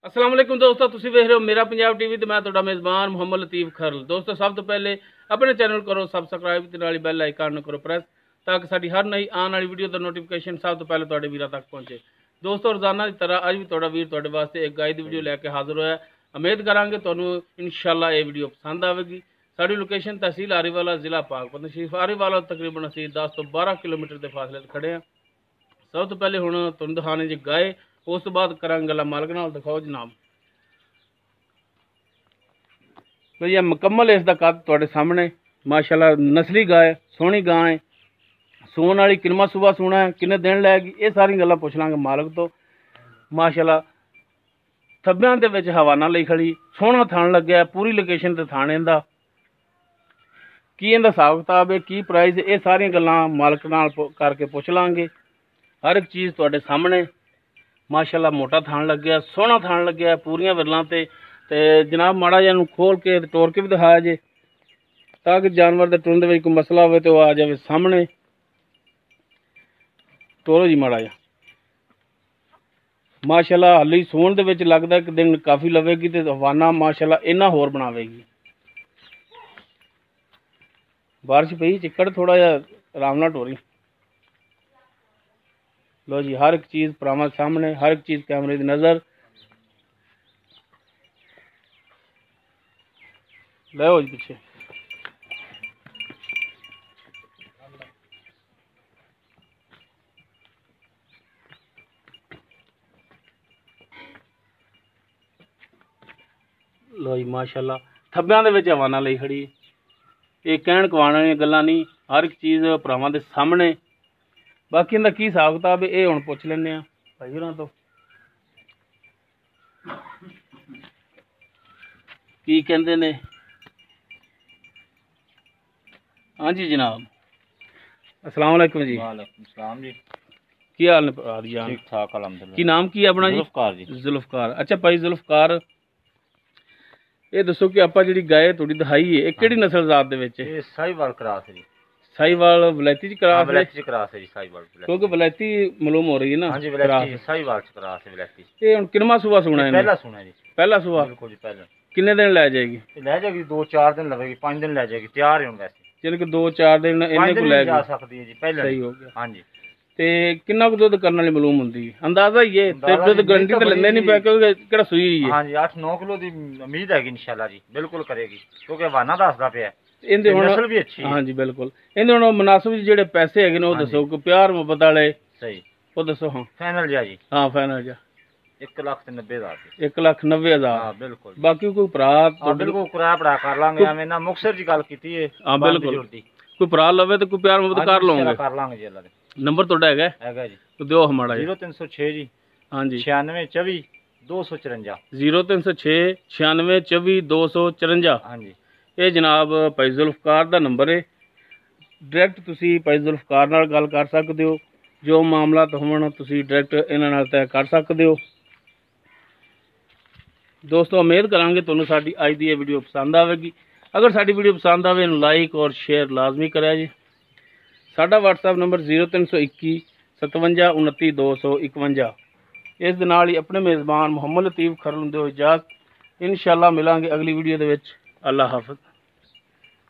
अस्सलाम वालेकुम दोस्तों, तुसीं वेख रहे हो मेरा पंजाब टीवी ते मैं तुहाडा मेज़बान मुहम्मद लतीफ़ खरल। दोस्तों सब तो पहले अपने चैनल करो सबसक्राइब ते नाल बैल आइकन करो प्रेस ताकि साडी हर नई आने वाली वीडियो दा नोटिफिकेशन सब तो पहले तुहाडे वीरां तक पहुंचे। दोस्तों रोजाना की तरह अज भी तुहाडा वीर तुहाडे वास्ते एक गाय दी वीडियो लैके हाजिर होया। उम्मीद करांगे तुहानूं इंशाअल्लाह ये वीडियो पसंद आवेगी। साडी लोकेशन तहसील आरीवाला जिला पाकपतन शरीफ आरीवाला तकरीबन असीं 10 तो 12 किलोमीटर के फासले ते खड़े हैं। सब तो पहले हुण तुहानूं दिखाने जी गाय, उस तो बाद करांगे गल्लां मालक नाल। दिखाओ जनाब तो ये मुकम्मल इसका कद तुहाडे सामने माशाअल्लाह नस्ली गाय सोहनी गाय सूण वाली किनवा सुबह सूना है किन्ने दिन लैगी ये सारी गल्लां पुछ लांगे मालक तो। माशाअल्लाह थब्बियां दे विच हवाना लई खड़ी सोहना थान लग्या पूरी लोकेशन ते थाने इंदा की इंदा हिसाब किताब है की प्राइस ये सारी गल्लां मालक नाल करके पुछ लांगे। हर एक चीज़ तुहाडे सामने माशाअल्लाह मोटा थान लग्या सोहना थान लग्या पूरियां विरलां ते जनाब माड़ा जिहा खोल के तोड़ के भी दिखाया जे ताकि जानवर के टुरन में कोई मसला हो तो आ जाए सामने। तोड़ो जी माड़ा जिहा माशाअल्लाह हाली सूण दे विच लगदा कि दिन काफ़ी लवेगी तो हवाना माशाअल्लाह इन्ना होर बनावेगी। बारिश पई चिक्कड़ थोड़ा जिहा आराम नाल टोरी। लो जी हर एक चीज़ भरावां सामने हर एक चीज़ कैमरे की नज़र ले हो जी पीछे। लो जी माशाअल्लाह थब्बियां दे विच हवाना लई खड़ी ये कहण कवाण वाली गल्लां नहीं हर एक चीज़ भरावां दे सामने। बाकी इनका की हिसाब किताब ये हुण पुछ लैने आ भाई होरां तो की कहंदे ने। हाँ जी जनाब अस्सलाम वालेकुम जी। वालेकुम सलाम जी। की हाल ने भाई जान? ठीक ठाक अलहमदुलिल्लाह। की नाम की है अपना जी? जुल्फकार जी। जुल्फकार। अच्छा भाई जुल्फकार ये दसो कि आपां जिहड़ी गाय तुहाडी दिखाई है ये किहड़ी नस्ल जात दे विच? ये साहिवाल क्रास है जी। साहिवाल वलैती च क्रास है? वलैती च क्रास है जी साहिवाल। क्योंकि वलैती मालूम हो रही है ना। हां जी वलैती साहिवाल च क्रास है वलैती। ये हुण किनवा सुबह सुना है? पहला सुना जी। पहला सुबह? बिल्कुल जी पहला। किन्ने दिन लै जाएगी? ले जाएगी 2-4 दिन लगेगी 5 दिन ले जाएगी तैयार है हुण वैसे। चल के 2-4 दिन इन्ने को ले जा सकती है जी पहले। सही हो गया। हां जी ते किन्ना को दुध करने वाली मालूम होंदी है? अंदाजा ही है ते दुध गारंटी ते लेंदे नहीं पे क्योंकि केड़ा सुई हुई है? हां जी 8-9 किलो दी उम्मीद है इंशाल्लाह जी बिल्कुल करेगी क्योंकि हवाना दसदा पिया इहदे हुण नस्ल भी अच्छी है। हां जी बिल्कुल इहदे हुण मुनासिब जेहड़े पैसे हैगे ने वो दसो कि प्यार मोहब्बत वाले सही वो दसो। हां फाइनल जा जी। हां फाइनल जा 1,90,000 1,90,000। हां बिल्कुल। बाकी कोई भरा बिल्कुल किराया पड़ा कर लांगे एवें ना मुक्तसर जी गल कीती है। हां बिल्कुल कोई भरा लवे तो कोई प्यार मोहब्बत कर लोगे कर लांगे जी अल्लाह दे। नंबर तुहाडा हैगा जी तो दिओ हमारा 0306 जी। हाँ जी 9624 254। 0306 9624 254। हाँ जी ये जनाब भाई जुल्फकार का नंबर है। डायरैक्ट तुसी भाई जुल्फकार नाल गल कर सकते हो जो मामला होवन तुसी डायरैक्ट इन्हां नाल तय कर सकते हो। दोस्तों उम्मीद करांगे तुहानूं साडी अज दी वीडियो पसंद आवेगी। अगर साडी वीडियो पसंद आवे लाइक और शेयर लाजमी करें जी। साडा WhatsApp नंबर 0321 57 29 251। इस दे नाल ही अपने मेज़बान मुहम्मद लतीफ़ खरल दे इजाज़त। इंशाअल्लाह मिलांगे अगली वीडियो दे विच। अल्लाह हाफ़िज़।